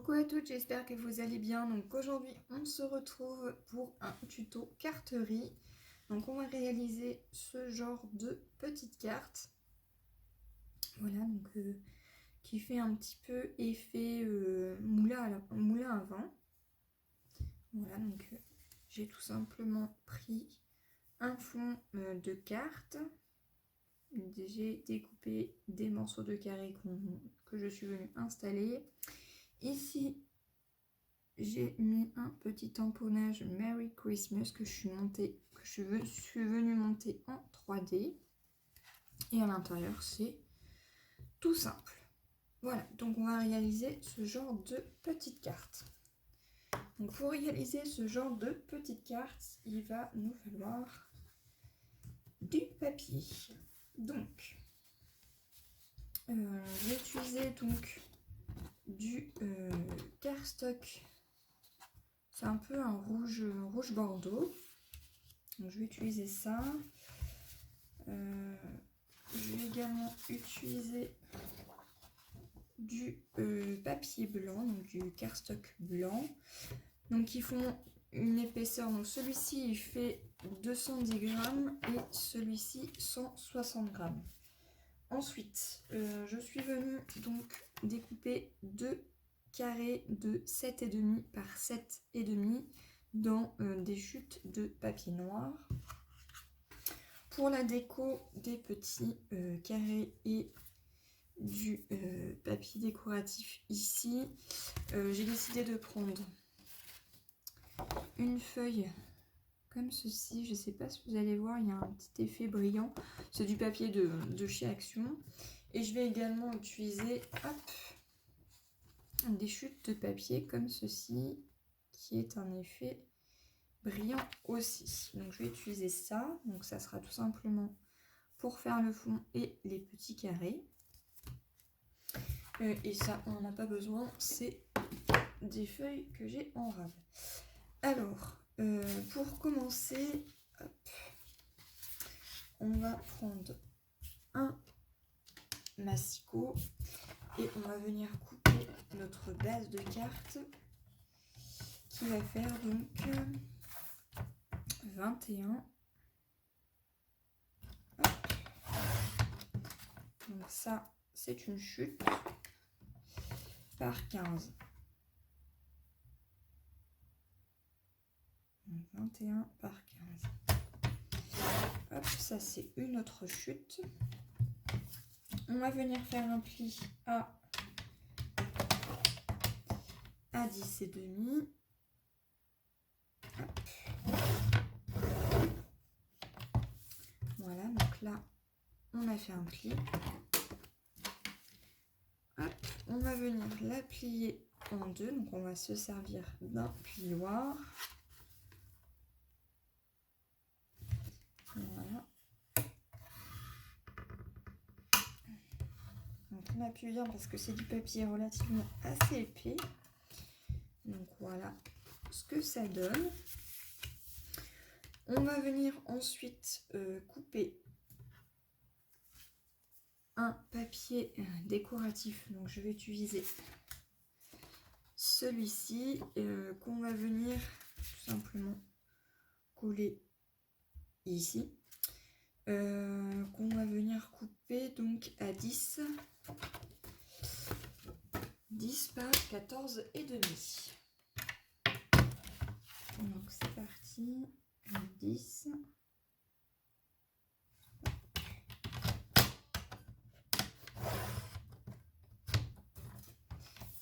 Coucou à toutes, j'espère que vous allez bien. Donc aujourd'hui on se retrouve pour un tuto carterie. Donc on va réaliser ce genre de petite carte. Voilà, donc qui fait un petit peu effet moulin à vent. Voilà, donc j'ai tout simplement pris un fond de carte. J'ai découpé des morceaux de carré que je suis venue installer. Ici, j'ai mis un petit tamponnage Merry Christmas que je suis venue monter en 3D. Et à l'intérieur, c'est tout simple. Voilà, donc on va réaliser ce genre de petite carte. Donc pour réaliser ce genre de petite carte, il va nous falloir du papier. Donc, je vais utiliser donc du cardstock. C'est un peu un rouge bordeaux. Donc je vais utiliser ça. Je vais également utiliser du papier blanc, donc du cardstock blanc. Donc ils font une épaisseur. Donc celui-ci il fait 210 grammes et celui-ci 160 grammes. Ensuite, je suis venue donc découper deux carrés de 7,5 par 7,5 dans des chutes de papier noir. Pour la déco des petits carrés et du papier décoratif ici, j'ai décidé de prendre une feuille comme ceci. Je ne sais pas si vous allez voir, il y a un petit effet brillant. C'est du papier de chez Action. Et je vais également utiliser des chutes de papier comme ceci, qui est un effet brillant aussi. Donc je vais utiliser ça. Donc ça sera tout simplement pour faire le fond et les petits carrés. Et ça, on n'en a pas besoin. C'est des feuilles que j'ai en rave. Alors, pour commencer, on va prendre un massicot et on va venir couper notre base de carte qui va faire donc 21. Hop. Donc ça, c'est une chute par 15. Donc 21 par 15. Hop, ça c'est une autre chute. On va venir faire un pli à 10 et demi. Hop. Voilà, donc là on a fait un pli. Hop, on va venir la plier en deux, donc on va se servir d'un plioir. Voilà. Donc on appuie bien parce que c'est du papier relativement assez épais. Donc voilà ce que ça donne. On va venir ensuite couper un papier décoratif. Donc je vais utiliser celui-ci qu'on va venir tout simplement coller ici. Qu'on va venir couper donc à 10 par 14 et demi. Donc c'est parti, 10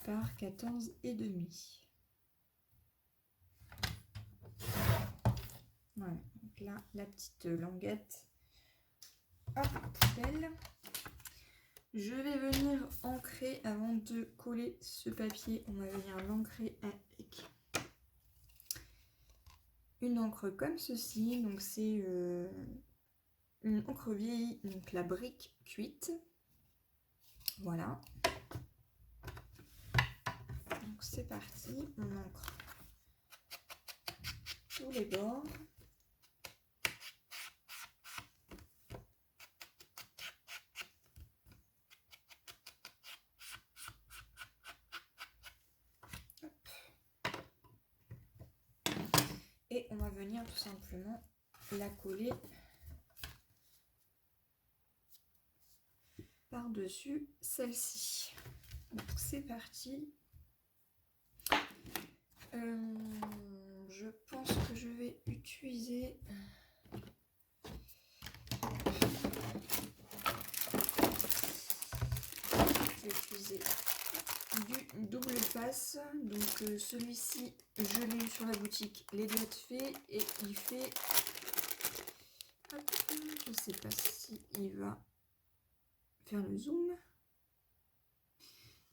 par 14 et demi. Voilà, donc là la petite languette à poubelle. Je vais venir ancrer avant de coller ce papier. On va venir l'ancrer avec une encre comme ceci. Donc c'est une encre vieillie, donc la brique cuite. Voilà. Donc c'est parti. On ancre tous les bords. Et on va venir tout simplement la coller par-dessus celle-ci. Donc c'est parti. Je pense que je vais utiliser du double face. Donc celui-ci, je l'ai eu sur la boutique, les doigts de fée, et il fait, hop, je sais pas si il va faire le zoom.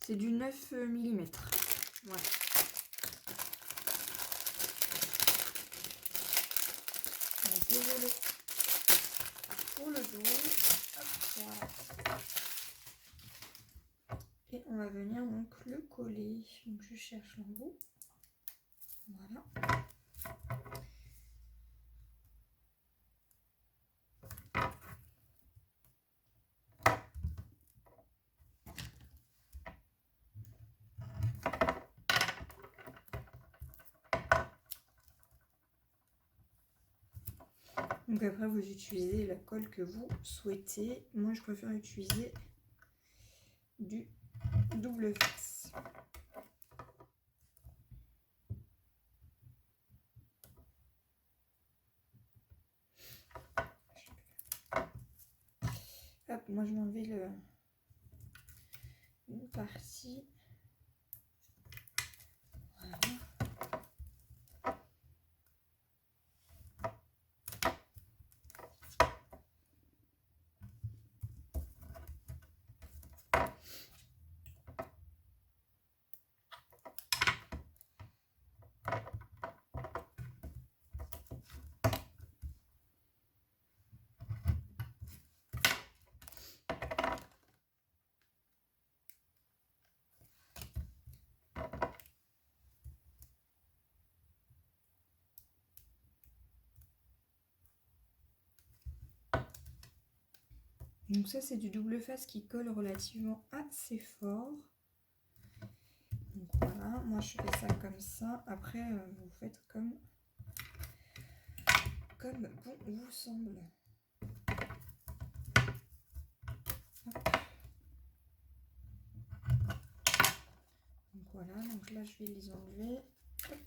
C'est du 9 mm. Voilà. Donc, désolé pour le dos. Hop, voilà. Et on va venir donc le coller. Donc je cherche l'embout. Voilà. Donc après vous utilisez la colle que vous souhaitez. Moi je préfère utiliser du double face. Hop, moi je vais enlever une partie. Voilà. Donc ça c'est du double face qui colle relativement assez fort. Donc voilà, moi je fais ça comme ça. Après vous faites comme bon vous semble. Hop. Donc voilà, donc là je vais les enlever. Hop.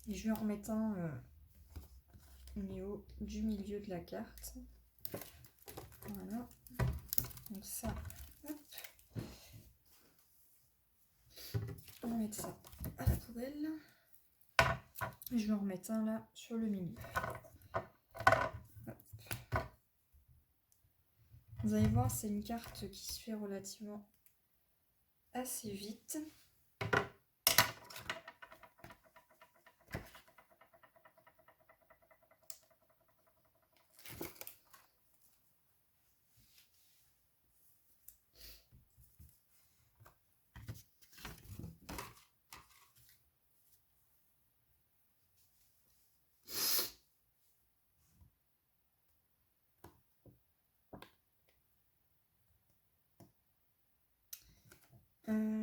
Et je vais en remettre un au niveau du milieu de la carte. Voilà. Donc ça, hop. On va mettre ça à la poubelle. Et je vais en remettre un là sur le milieu. Hop. Vous allez voir, c'est une carte qui se fait relativement assez vite.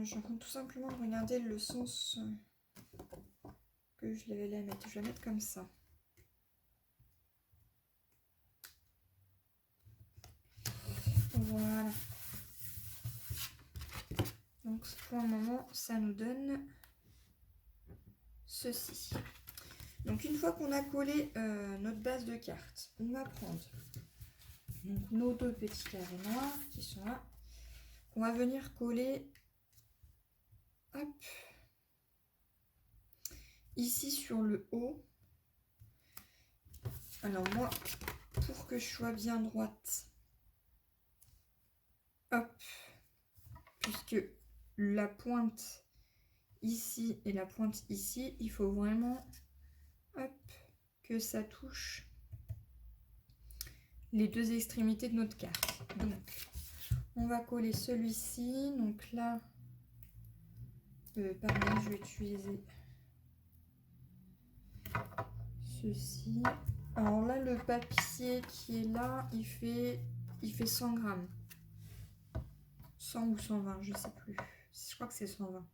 Je vais tout simplement regarder le sens que je l'avais à mettre. Je vais la mettre comme ça. Voilà. Donc pour le moment, ça nous donne ceci. Donc une fois qu'on a collé notre base de carte, on va prendre donc, nos deux petits carrés noirs qui sont là. On va venir coller, hop, ici sur le haut. Alors moi, pour que je sois bien droite, hop, puisque la pointe ici et la pointe ici, il faut vraiment, hop, que ça touche les deux extrémités de notre carte. Donc, on va coller celui-ci. Donc là, pareil, je vais utiliser ceci. Alors là, le papier qui est là, il fait 100 grammes. 100 ou 120, je sais plus. je crois que c'est 120.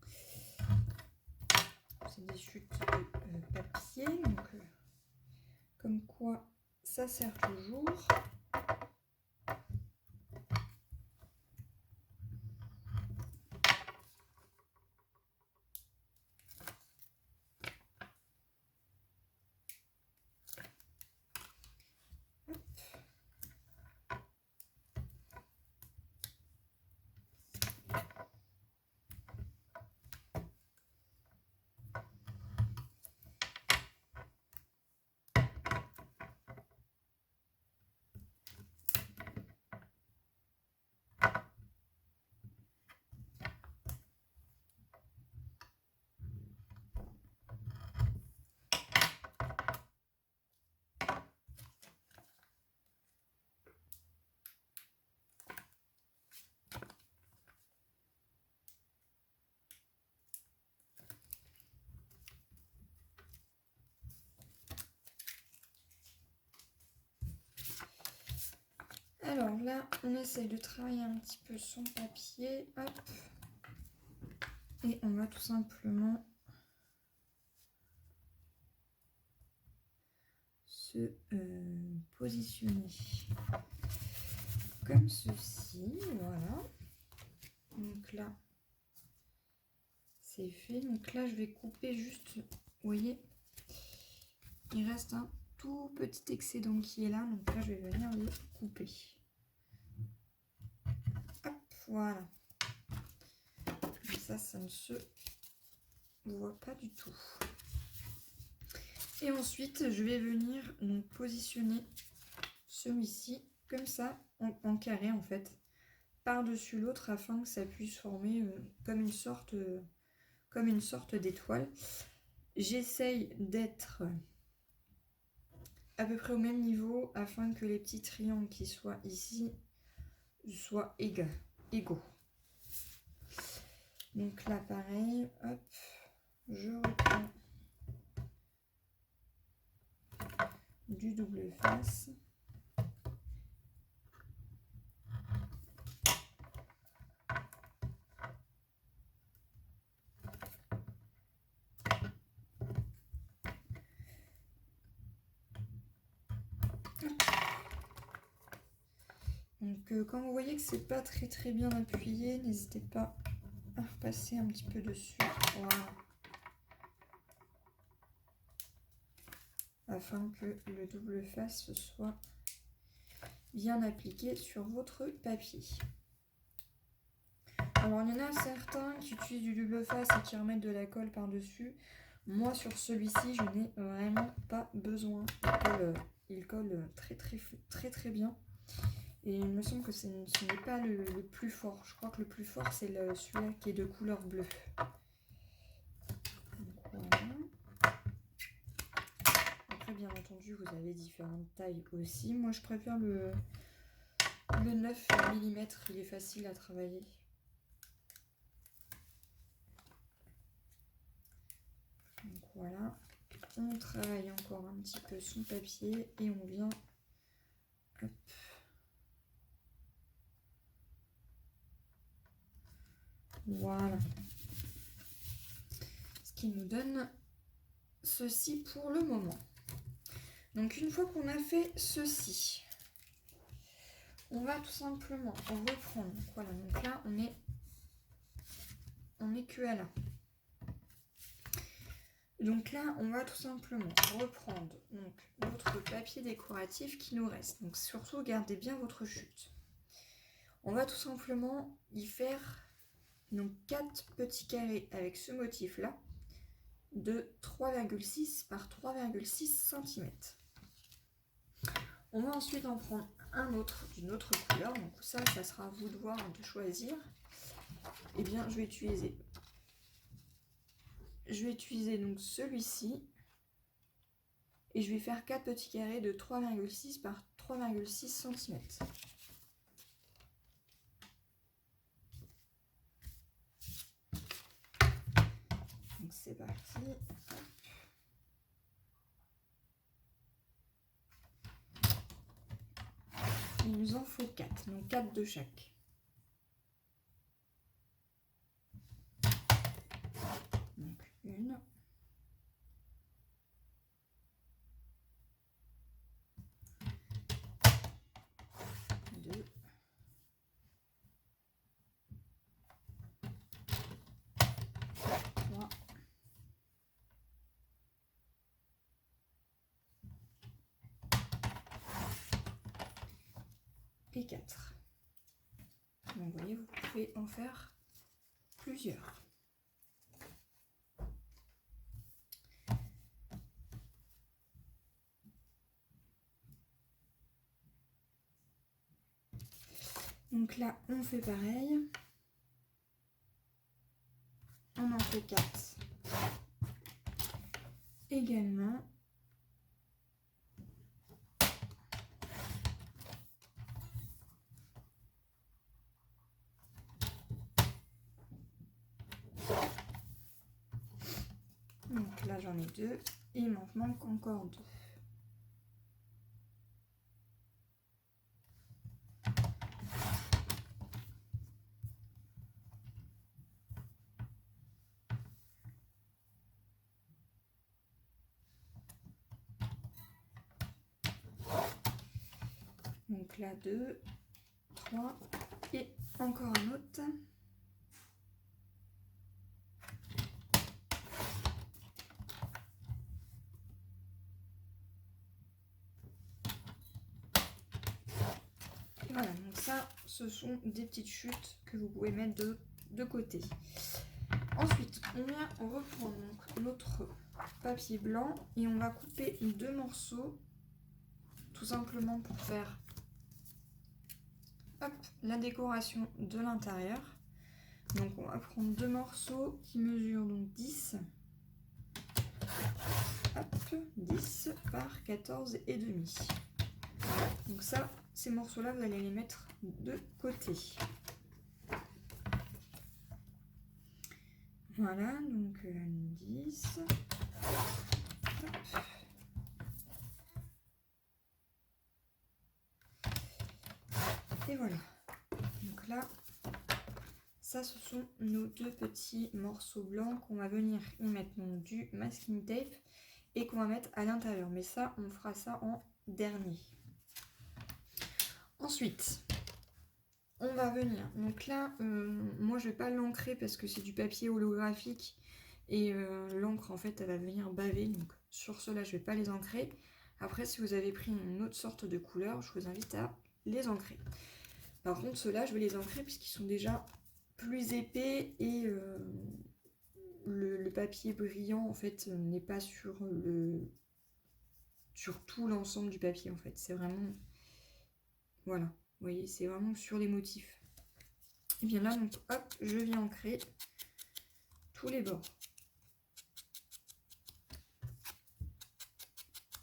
C'est des chutes de papier, donc comme quoi ça sert toujours. Alors là, on essaye de travailler un petit peu son papier. Hop. Et on va tout simplement se positionner comme ceci. Voilà. Donc là, c'est fait. Donc là, je vais couper juste, vous voyez, il reste un tout petit excédent qui est là. Donc là, je vais venir le couper. Hop, voilà. Ça ne se voit pas du tout. Et ensuite, je vais venir donc positionner celui-ci comme ça, en carré en fait, par-dessus l'autre afin que ça puisse former comme une sorte d'étoile. J'essaye d'être à peu près au même niveau afin que les petits triangles qui soient ici soient égaux. Donc là pareil, hop, je reprends du double face. Donc quand vous voyez que c'est pas très bien appuyé, n'hésitez pas à repasser un petit peu dessus. Voilà. Afin que le double face soit bien appliqué sur votre papier. Alors il y en a certains qui utilisent du double face et qui remettent de la colle par-dessus. Moi sur celui-ci je n'ai vraiment pas besoin. Il colle très bien. Et il me semble que ce n'est pas le plus fort. Je crois que le plus fort c'est celui-là qui est de couleur bleue. Donc, voilà. Après bien entendu vous avez différentes tailles aussi. Moi je préfère le 9 mm, il est facile à travailler. Donc voilà, on travaille encore un petit peu son papier et on vient, hop, voilà, ce qui nous donne ceci pour le moment. Donc une fois qu'on a fait ceci, on va tout simplement reprendre. Donc voilà, donc là on est que à là. Donc là, on va tout simplement reprendre donc notre papier décoratif qui nous reste. Donc surtout, gardez bien votre chute. On va tout simplement y faire donc 4 petits carrés avec ce motif-là de 3,6 par 3,6 cm. On va ensuite en prendre un autre d'une autre couleur. Donc ça sera à vous de voir, de choisir. Eh bien, je vais utiliser donc celui-ci et je vais faire 4 petits carrés de 3,6 par 3,6 cm. Donc c'est parti. Il nous en faut 4, donc 4 de chaque. 1, 2, 3, et 4. Donc vous voyez, vous pouvez en faire plusieurs. Donc là, on fait pareil. On en fait 4 également. Donc là, j'en ai 2 et il m'en manque encore 2. Donc là, 2, 3 et encore un autre. Et voilà, donc ça, ce sont des petites chutes que vous pouvez mettre de côté. Ensuite, on vient reprendre notre papier blanc et on va couper 2 morceaux, tout simplement pour faire la décoration de l'intérieur. Donc on va prendre 2 morceaux qui mesurent donc 10, 10 par 14 et demi. Donc ça, ces morceaux-là, vous allez les mettre de côté. Voilà, donc 10. Hop. Et voilà. Donc là, ça, ce sont nos 2 petits morceaux blancs qu'on va venir y mettre donc du masking tape et qu'on va mettre à l'intérieur. Mais ça, on fera ça en dernier. Ensuite, on va venir. Donc là, moi, je vais pas l'ancrer parce que c'est du papier holographique et l'encre, en fait, elle va venir baver. Donc sur cela, je vais pas les ancrer. Après, si vous avez pris une autre sorte de couleur, je vous invite à les ancrer. Par contre, ceux-là, je vais les ancrer puisqu'ils sont déjà plus épais et le papier brillant en fait n'est pas sur tout l'ensemble du papier en fait. C'est vraiment, voilà, vous voyez, c'est vraiment sur les motifs. Et bien là, donc hop, je viens ancrer tous les bords.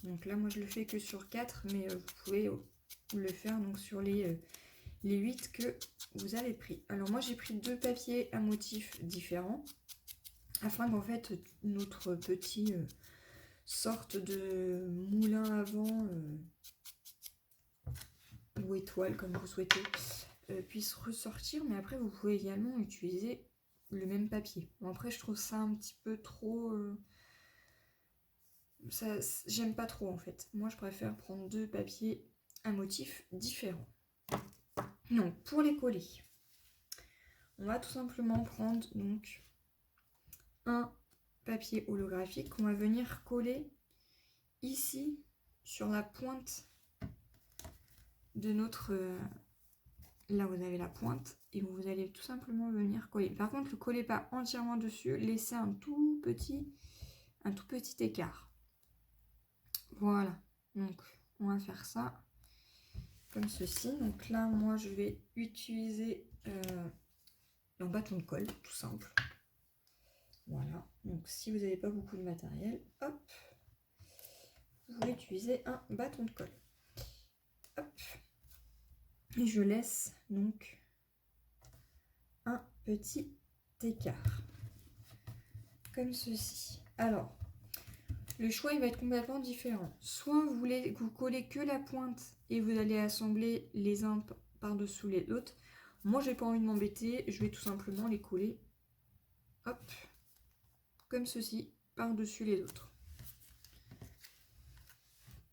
Donc là, moi je le fais que sur 4, mais vous pouvez le faire donc sur les 8 que vous avez pris. Alors moi j'ai pris 2 papiers à motifs différents afin qu'en fait notre petit sorte de moulin à vent ou étoile comme vous souhaitez puisse ressortir, mais après vous pouvez également utiliser le même papier. Bon, après je trouve ça un petit peu trop ça, j'aime pas trop en fait. Moi je préfère prendre 2 papiers à motifs différents. Donc pour les coller, on va tout simplement prendre donc un papier holographique qu'on va venir coller ici sur la pointe de notre là vous avez la pointe et vous allez tout simplement venir coller. Par contre, ne collez pas entièrement dessus, laissez un tout petit écart. Voilà, donc on va faire ça comme ceci. Donc là, moi je vais utiliser un bâton de colle tout simple. Voilà, donc si vous n'avez pas beaucoup de matériel, hop, vous pouvez utiliser un bâton de colle. Hop. Et je laisse donc un petit écart, comme ceci. Alors, le choix il va être complètement différent. Soit vous voulez vous coller que la pointe et vous allez assembler les uns par-dessous les autres. Moi, j'ai pas envie de m'embêter, je vais tout simplement les coller, hop, comme ceci par-dessus les autres.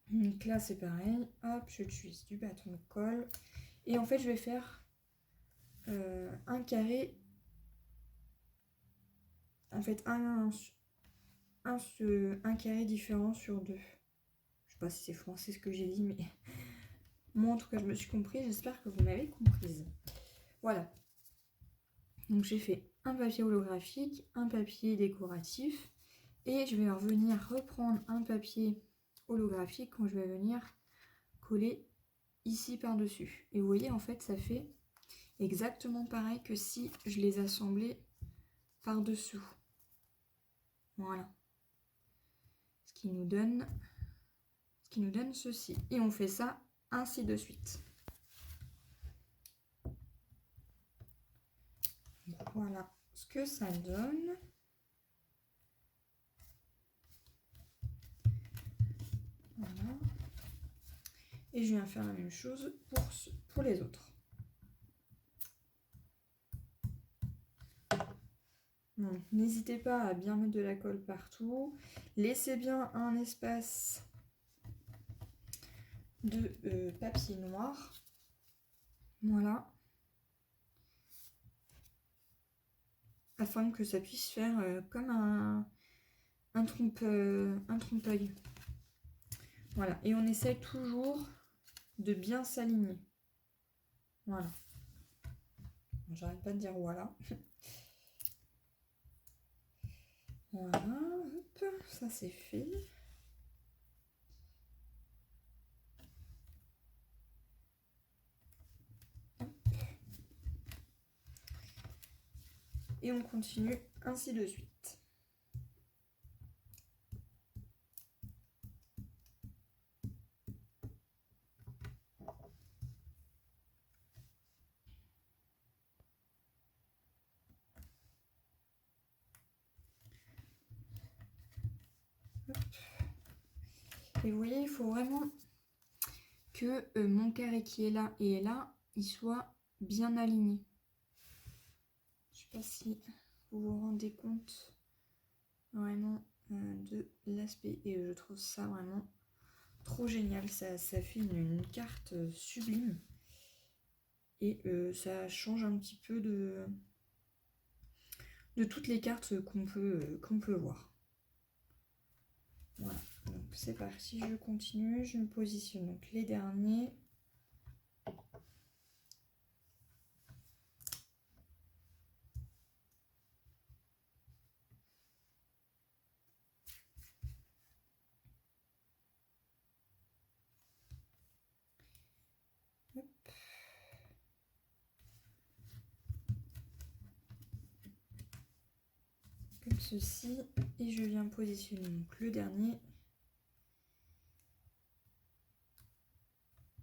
Donc là c'est pareil, hop, j'utilise du bâton de colle et en fait je vais faire un carré, en fait un carré différent sur deux. Je sais pas si c'est français ce que j'ai dit, mais moi en tout cas je me suis comprise, j'espère que vous m'avez comprise. Voilà, donc j'ai fait un papier holographique, un papier décoratif et je vais revenir reprendre un papier holographique quand je vais venir coller ici par dessus. Et vous voyez en fait ça fait exactement pareil que si je les assemblais par dessous. Voilà, ce qui nous donne ceci. Et on fait ça ainsi de suite. Voilà ce que ça donne. Voilà. Et je viens faire la même chose pour les autres. N'hésitez pas à bien mettre de la colle partout. Laissez bien un espace de papier noir. Voilà. Afin que ça puisse faire comme un trompe-l'œil. Voilà. Et on essaie toujours de bien s'aligner. Voilà. J'arrête pas de dire voilà. Voilà, hop, ça c'est fait. Hop. Et on continue ainsi de suite. Hop. Et vous voyez, il faut vraiment que mon carré qui est là et là, il soit bien aligné. Je sais pas si vous vous rendez compte vraiment de l'aspect. Et je trouve ça vraiment trop génial. Ça fait une carte sublime. Et ça change un petit peu de toutes les cartes qu'on peut voir. Voilà. Donc c'est parti, je continue, je me positionne donc les derniers. Hop. Comme ceci, et je viens positionner donc le dernier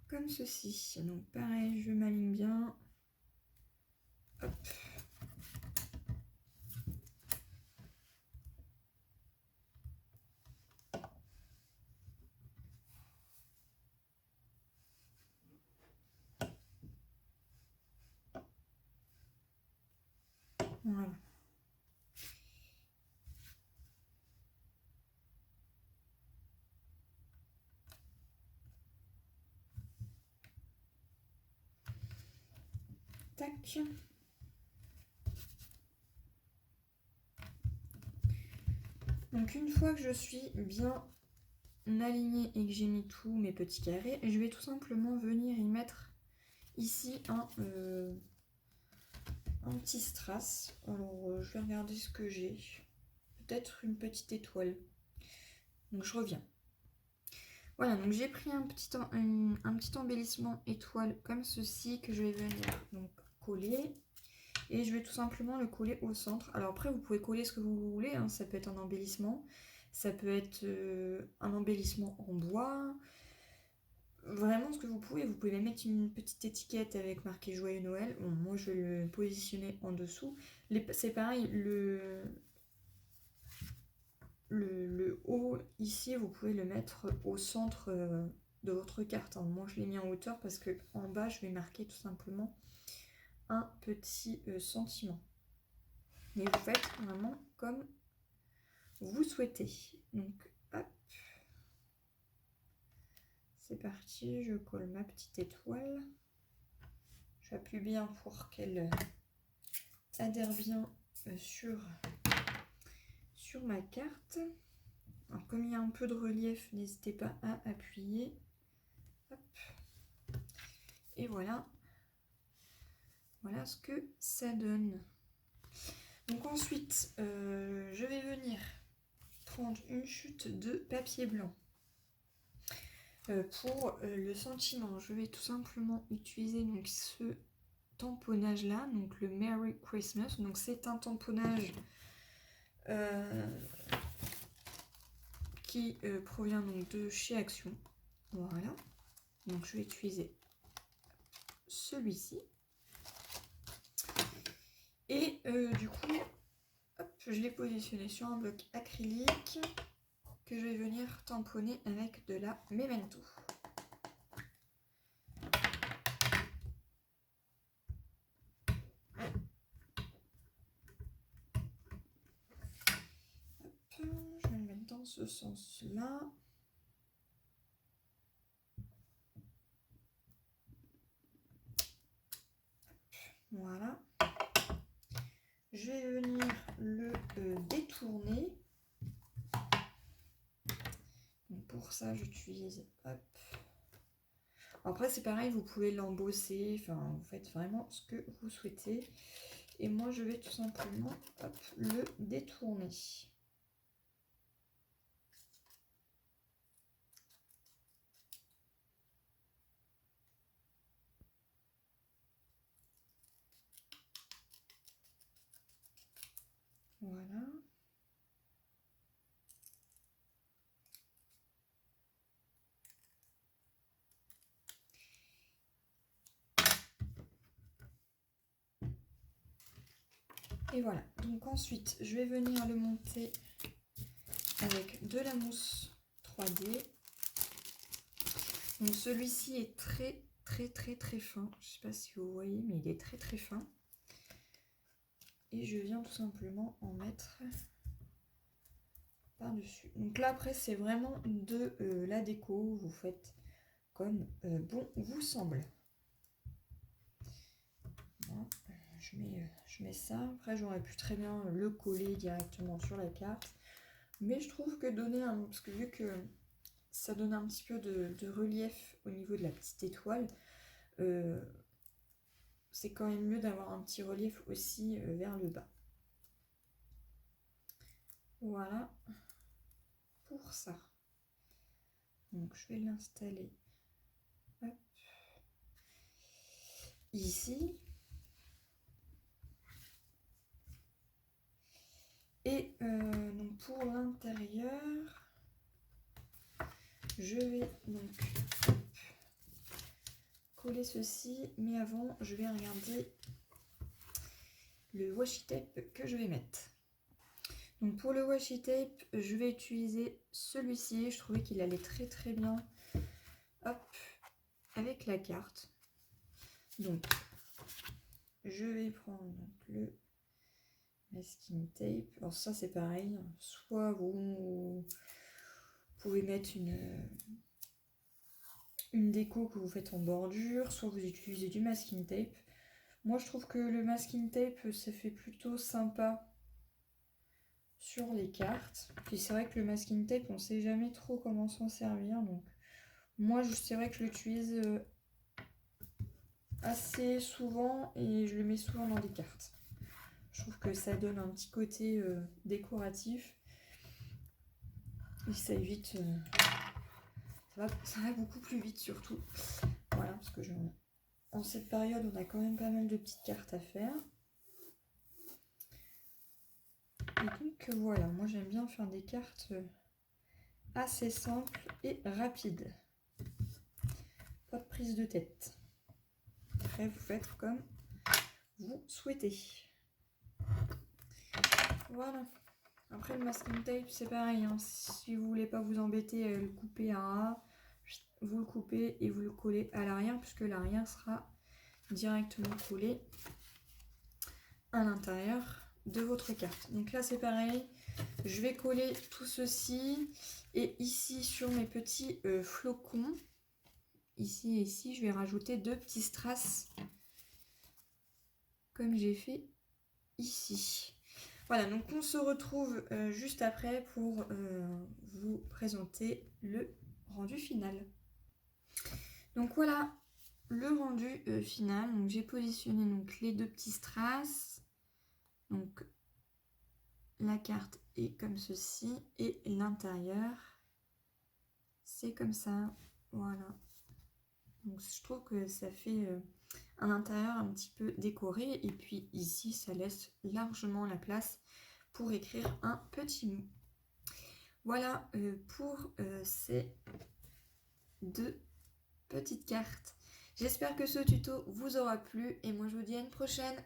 comme ceci. Donc pareil, je m'aligne bien. Hop. Voilà. Tac. Donc une fois que je suis bien alignée et que j'ai mis tous mes petits carrés, je vais tout simplement venir y mettre ici un petit strass. Alors je vais regarder ce que j'ai. Peut-être une petite étoile. Donc je reviens. Voilà, donc j'ai pris un petit embellissement étoile comme ceci que je vais venir donc coller. Et je vais tout simplement le coller au centre. Alors après, vous pouvez coller ce que vous voulez, hein. Ça peut être un embellissement, ça peut être un embellissement en bois. Vraiment ce que vous pouvez. Vous pouvez même mettre une petite étiquette avec marqué Joyeux Noël. Bon, moi je vais le positionner en dessous. C'est pareil, le haut ici, vous pouvez le mettre au centre de votre carte, hein. Moi je l'ai mis en hauteur parce que en bas je vais marquer tout simplement un petit sentiment. Et vous faites vraiment comme vous souhaitez. Donc, hop. C'est parti, je colle ma petite étoile. J'appuie bien pour qu'elle adhère bien sur ma carte. Alors, comme il y a un peu de relief, n'hésitez pas à appuyer. Hop. Et voilà. Voilà ce que ça donne. Donc ensuite, je vais venir prendre une chute de papier blanc. Pour le sentiment, je vais tout simplement utiliser donc ce tamponnage là, donc le Merry Christmas. Donc c'est un tamponnage qui provient donc de chez Action. Voilà. Donc je vais utiliser celui-ci. Et du coup, hop, je l'ai positionné sur un bloc acrylique que je vais venir tamponner avec de la Memento. Je vais le mettre dans ce sens-là. Voilà. Je vais venir le détourner. Donc pour ça, j'utilise. Hop. Après, c'est pareil, vous pouvez l'embosser. Enfin, vous faites vraiment ce que vous souhaitez. Et moi, je vais tout simplement hop, le détourner. Voilà. Et voilà. Donc ensuite, je vais venir le monter avec de la mousse 3D. Donc celui-ci est très fin. Je ne sais pas si vous voyez, mais il est très fin. Et je viens tout simplement en mettre par-dessus. Donc là, après, c'est vraiment de la déco. Vous faites comme bon vous semble. Voilà. Je mets ça. Après, j'aurais pu très bien le coller directement sur la carte. Mais je trouve que donner un... Parce que vu que ça donne un petit peu de relief au niveau de la petite étoile, c'est quand même mieux d'avoir un petit relief aussi vers le bas. Voilà pour ça. Donc je vais l'installer ici. Et donc pour l'intérieur, je vais donc coller ceci, mais avant je vais regarder le washi tape que je vais mettre. Donc pour le washi tape, je vais utiliser celui-ci. Je trouvais qu'il allait très bien hop, avec la carte. Donc je vais prendre le masking tape. Alors ça c'est pareil, soit vous pouvez mettre une déco que vous faites en bordure, soit vous utilisez du masking tape. Moi je trouve que le masking tape ça fait plutôt sympa sur les cartes. Puis c'est vrai que le masking tape on sait jamais trop comment s'en servir, donc moi c'est vrai que je l'utilise assez souvent et je le mets souvent dans des cartes. Je trouve que ça donne un petit côté décoratif et ça évite ça va beaucoup plus vite surtout. Voilà, parce que en cette période on a quand même pas mal de petites cartes à faire. Et donc voilà, moi j'aime bien faire des cartes assez simples et rapides. Pas de prise de tête. Après vous faites comme vous souhaitez. Voilà. Après le masking tape c'est pareil, hein. Si vous voulez pas vous embêter à le couper à A, vous le coupez et vous le collez à l'arrière, puisque l'arrière sera directement collé à l'intérieur de votre carte. Donc là c'est pareil, Je vais coller tout ceci. Et ici, sur mes petits flocons, ici et ici, je vais rajouter 2 petits strass. Comme j'ai fait ici. Voilà, donc on se retrouve juste après pour vous présenter le rendu final. Donc voilà le rendu final. Donc j'ai positionné donc les 2 petits strass. Donc la carte est comme ceci et l'intérieur c'est comme ça. Voilà. Donc je trouve que ça fait un intérieur un petit peu décoré et puis ici ça laisse largement la place pour écrire un petit mot. Voilà pour ces 2 petites cartes. J'espère que ce tuto vous aura plu et moi je vous dis à une prochaine.